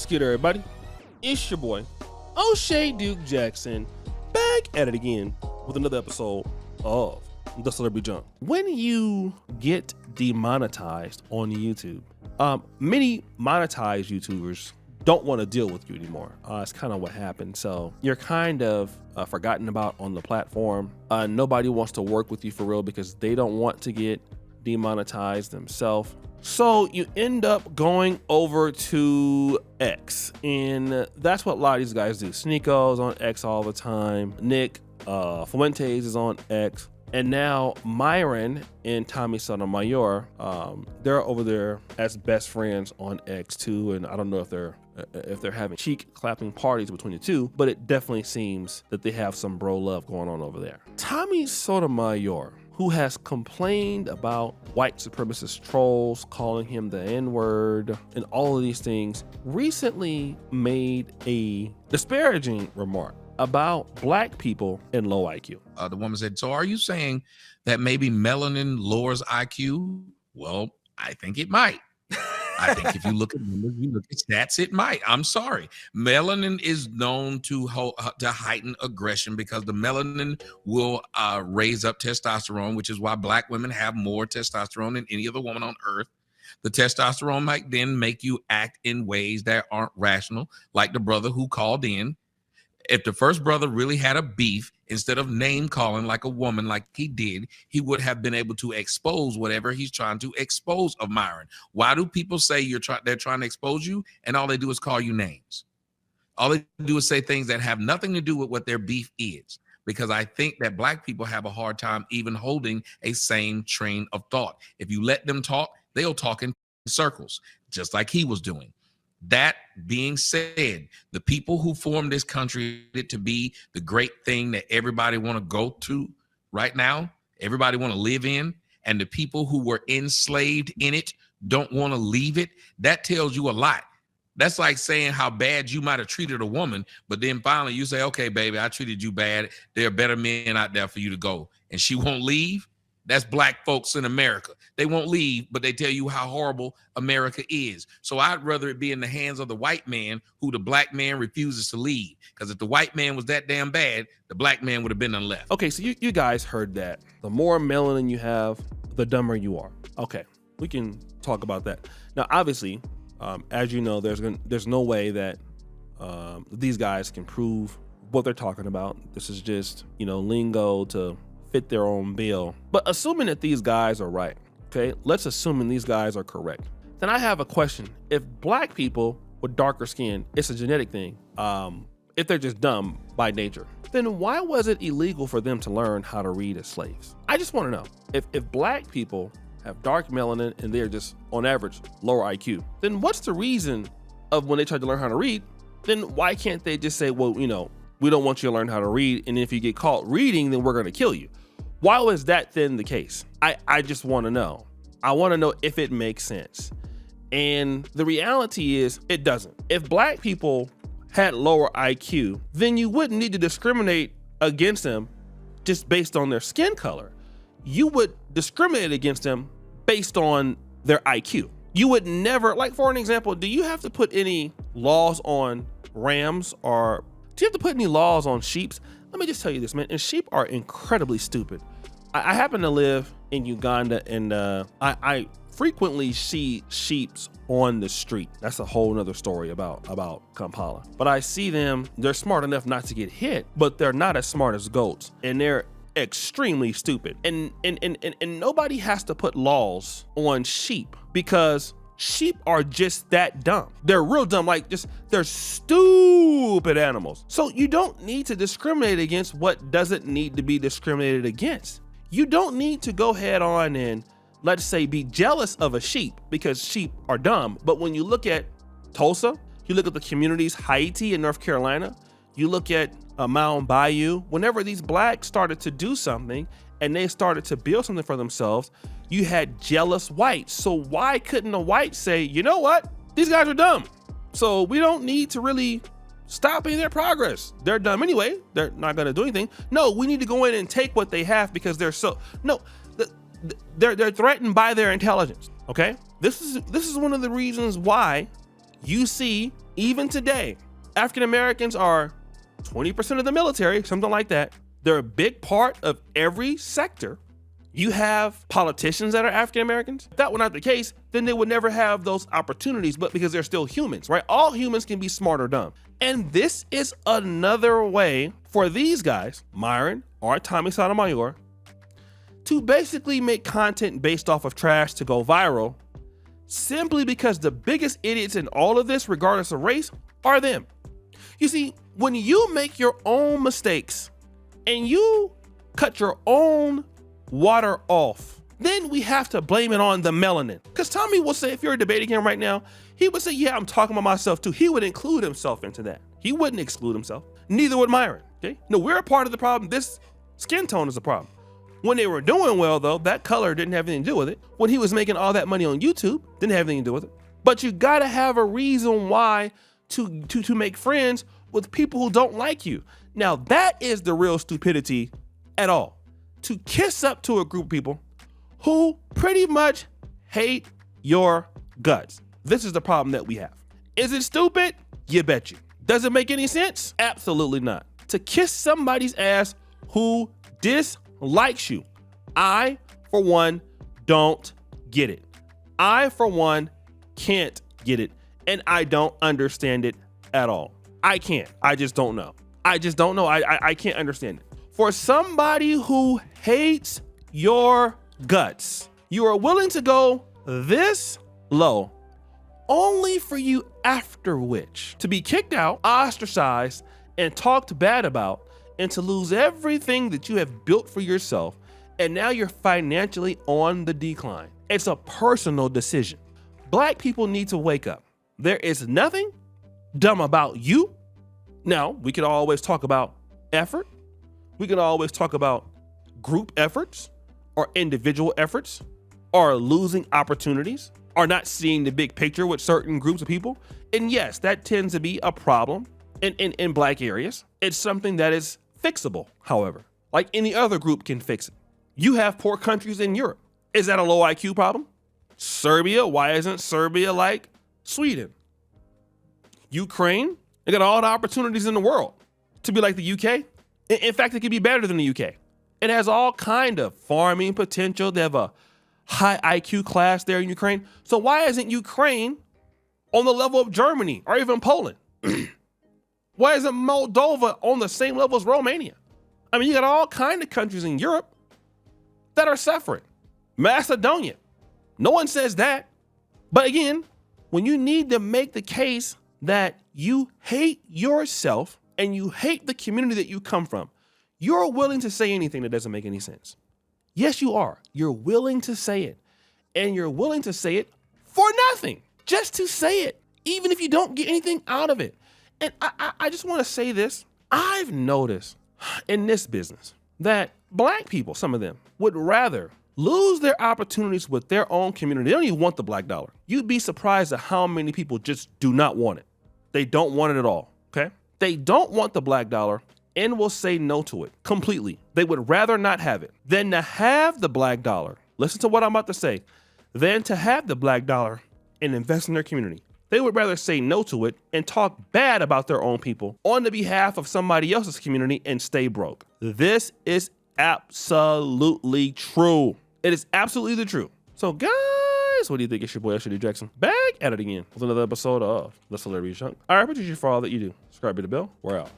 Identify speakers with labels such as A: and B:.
A: What's good, everybody? It's your boy, O'Shea Duke Jackson, back at it again with another episode of The Celebrity Jump. When you get demonetized on YouTube, many monetized YouTubers don't want to deal with you anymore. It's kind of what happened. So you're kind of forgotten about on the platform. Nobody wants to work with you for real because they don't want to get demonetized themselves. So you end up going over to X, and that's what a lot of these guys do. Sneako's on X all the time. Nick Fuentes is on X, and now Myron and Tommy Sotomayor, they're over there as best friends on X too. And I don't know if they're having cheek clapping parties between the two, but it definitely seems that they have some bro love going on over there. Tommy Sotomayor, who has complained about white supremacist trolls calling him the N-word and all of these things, recently made a disparaging remark about black people and low IQ.
B: The woman said, so are you saying that maybe melanin lowers IQ? Well, I think it might. I think if you look at numbers, you look at stats, it might. I'm sorry. Melanin is known to heighten aggression because the melanin will raise up testosterone, which is why black women have more testosterone than any other woman on earth. The testosterone might then make you act in ways that aren't rational, like the brother who called in. If the first brother really had a beef, instead of name calling like a woman like he did, he would have been able to expose whatever he's trying to expose of Myron. Why do people say they're trying to expose you and all they do is call you names? All they do is say things that have nothing to do with what their beef is. Because I think that black people have a hard time even holding a same train of thought. If you let them talk, they'll talk in circles, just like he was doing. That being said, the people who formed this country to be the great thing that everybody want to go to right now, everybody want to live in, and the people who were enslaved in it don't want to leave it, that tells you a lot. That's like saying how bad you might have treated a woman, but then finally you say, okay, baby, I treated you bad. There are better men out there for you to go. And she won't leave. That's black folks in America. They won't leave, but they tell you how horrible America is. So I'd rather it be in the hands of the white man who the black man refuses to leave. Because if the white man was that damn bad, the black man would have been left.
A: Okay, so you guys heard that. The more melanin you have, the dumber you are. Okay, we can talk about that. Now, obviously, as you know, there's no way that these guys can prove what they're talking about. This is just, lingo to fit their own bill. But assuming that these guys are right, okay, let's assume these guys are correct. Then I have a question. If black people with darker skin, it's a genetic thing, if they're just dumb by nature, then why was it illegal for them to learn how to read as slaves? I just want to know, if black people have dark melanin and they're just on average lower IQ, then what's the reason of when they try to learn how to read, then why can't they just say, well, we don't want you to learn how to read, and if you get caught reading, then we're going to kill you? Why was that then the case? I just want to know. I want to know if it makes sense. And the reality is it doesn't. If black people had lower IQ, then you wouldn't need to discriminate against them just based on their skin color. You would discriminate against them based on their IQ. You would never, like for an example, do you have to put any laws on rams, or do you have to put any laws on sheep? Let me just tell you this, man, and sheep are incredibly stupid. I happen to live in Uganda, and I frequently see sheeps on the street. That's a whole nother story about Kampala. But I see them, they're smart enough not to get hit, but they're not as smart as goats, and they're extremely stupid. And nobody has to put laws on sheep because sheep are just that dumb. They're real dumb, they're stupid animals. So you don't need to discriminate against what doesn't need to be discriminated against. You don't need to go head on and, let's say, be jealous of a sheep because sheep are dumb. But when you look at Tulsa, you look at the communities, Haiti and North Carolina, you look at Mound Bayou, whenever these blacks started to do something and they started to build something for themselves, you had jealous whites. So why couldn't a white say, you know what? These guys are dumb. So we don't need to really stop any of their progress. They're dumb anyway. They're not going to do anything. No, we need to go in and take what they have because they're threatened by their intelligence. Okay, this is one of the reasons why you see Even today, African Americans are 20% of the military, something like that. They're a big part of every sector. You have politicians that are African Americans. If that were not the case, then they would never have those opportunities, but because they're still humans, right? All humans can be smart or dumb. And this is another way for these guys, Myron or Tommy Sotomayor, to basically make content based off of trash to go viral, simply because the biggest idiots in all of this, regardless of race, are them. You see, when you make your own mistakes and you cut your own water off, then we have to blame it on the melanin. Because Tommy will say, if you're debating him right now, he would say, yeah, I'm talking about myself too. He would include himself into that. He wouldn't exclude himself. Neither would Myron, okay? No, we're a part of the problem. This skin tone is the problem. When they were doing well though, that color didn't have anything to do with it. When he was making all that money on YouTube, didn't have anything to do with it. But you gotta have a reason why to make friends with people who don't like you. Now that is the real stupidity at all. To kiss up to a group of people who pretty much hate your guts. This is the problem that we have. Is it stupid? You bet you. Does it make any sense? Absolutely not. To kiss somebody's ass who dislikes you. I, for one, don't get it. I, for one, can't get it. And I don't understand it at all. I can't. I just don't know. I just don't know. I can't understand it. For somebody who hates your guts, you are willing to go this low only for you after which to be kicked out, ostracized, and talked bad about, and to lose everything that you have built for yourself, and now you're financially on the decline. It's a personal decision. Black people need to wake up. There is nothing dumb about you. Now, we can always talk about effort. We can always talk about group efforts or individual efforts or losing opportunities or not seeing the big picture with certain groups of people. And yes, that tends to be a problem in Black areas. It's something that is fixable, however. Like any other group can fix it. You have poor countries in Europe. Is that a low IQ problem? Serbia, why isn't Serbia like Sweden? Ukraine, they got all the opportunities in the world to be like the UK. In fact, it could be better than the UK. It has all kind of farming potential. They have a high IQ class there in Ukraine. So why isn't Ukraine on the level of Germany or even Poland? Why isn't Moldova on the same level as Romania? I mean, you got all kind of countries in Europe that are suffering. Macedonia, no one says that. But again, when you need to make the case that you hate yourself and you hate the community that you come from, you're willing to say anything that doesn't make any sense. Yes, you are. You're willing to say it. And you're willing to say it for nothing, just to say it, even if you don't get anything out of it. And I just want to say this. I've noticed in this business that Black people, some of them, would rather lose their opportunities with their own community. They don't even want the black dollar. You'd be surprised at how many people just do not want it. They don't want it at all, okay? They don't want the black dollar and will say no to it completely. They would rather not have it than to have the black dollar. Listen to what I'm about to say. Than to have the black dollar and invest in their community. They would rather say no to it and talk bad about their own people on the behalf of somebody else's community and stay broke. This is absolutely true. It is absolutely the truth. So guys, what do you think? It's your boy, Ashley Jackson, back at it again with another episode of The Celebrity Chunk. I appreciate you for all that you do. Subscribe to the bell. We're out.